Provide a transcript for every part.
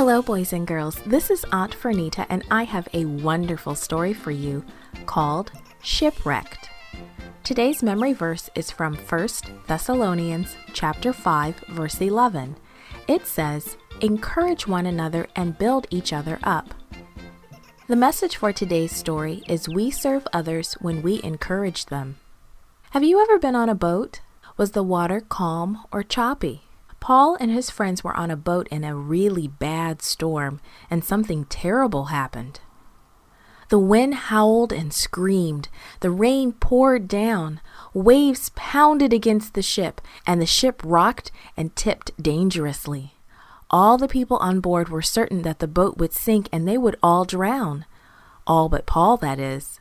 Hello, boys and girls. This is Aunt Fernita, and I have a wonderful story for you called Shipwrecked. Today's memory verse is from 1 Thessalonians chapter 5, verse 11. It says, "Encourage one another and build each other up." The message for today's story is we serve others when we encourage them. Have you ever been on a boat? Was the water calm or choppy? Paul and his friends were on a boat in a really bad storm, and something terrible happened. The wind howled and screamed. The rain poured down. Waves pounded against the ship, and the ship rocked and tipped dangerously. All the people on board were certain that the boat would sink and they would all drown. All but Paul, that is.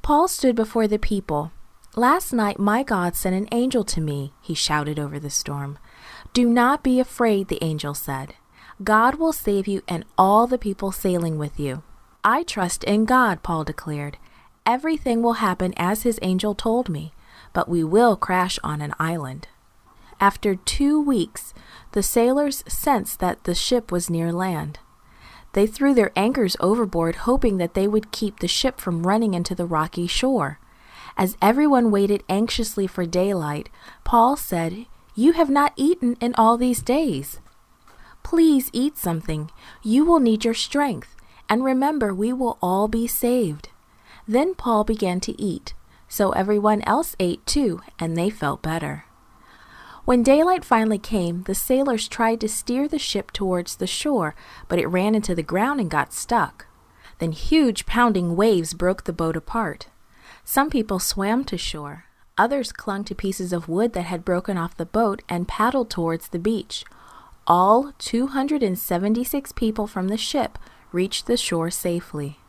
Paul stood before the people. "Last night my God sent an angel to me," he shouted over the storm. "Do not be afraid," the angel said. "God will save you and all the people sailing with you." "I trust in God," Paul declared. "Everything will happen as his angel told me, but we will crash on an island." After 2 weeks, the sailors sensed that the ship was near land. They threw their anchors overboard, hoping that they would keep the ship from running into the rocky shore. As everyone waited anxiously for daylight, Paul said, "You have not eaten in all these days. Please eat something. You will need your strength. And remember, we will all be saved." Then Paul began to eat. So everyone else ate too, and they felt better. When daylight finally came, the sailors tried to steer the ship towards the shore, but it ran into the ground and got stuck. Then huge pounding waves broke the boat apart. Some people swam to shore. Others clung to pieces of wood that had broken off the boat and paddled towards the beach. All 276 people from the ship reached the shore safely.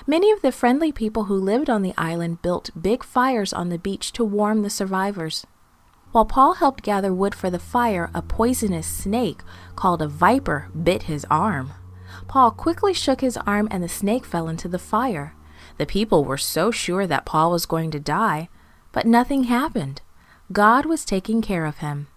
Many of the friendly people who lived on the island built big fires on the beach to warm the survivors. While Paul helped gather wood for the fire, a poisonous snake called a viper bit his arm. Paul quickly shook his arm and the snake fell into the fire. The people were so sure that Paul was going to die, but nothing happened. God was taking care of him.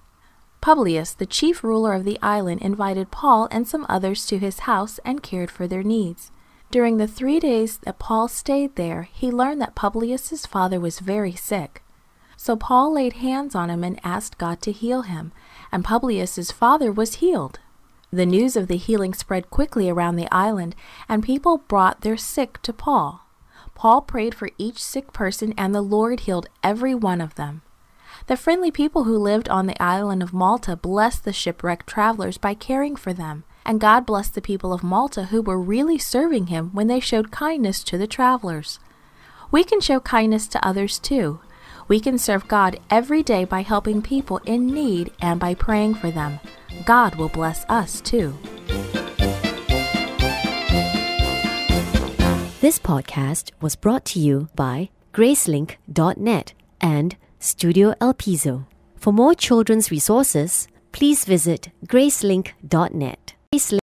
Publius, the chief ruler of the island, invited Paul and some others to his house and cared for their needs. During the 3 days that Paul stayed there, he learned that Publius's father was very sick. So Paul laid hands on him and asked God to heal him, and Publius's father was healed. The news of the healing spread quickly around the island, and people brought their sick to Paul. Paul prayed for each sick person, and the Lord healed every one of them. The friendly people who lived on the island of Malta blessed the shipwrecked travelers by caring for them, and God blessed the people of Malta who were really serving him when they showed kindness to the travelers. We can show kindness to others too. We can serve God every day by helping people in need and by praying for them. God will bless us too. This podcast was brought to you by Gracelink.net and Studio El Piso. For more children's resources, please visit Gracelink.net.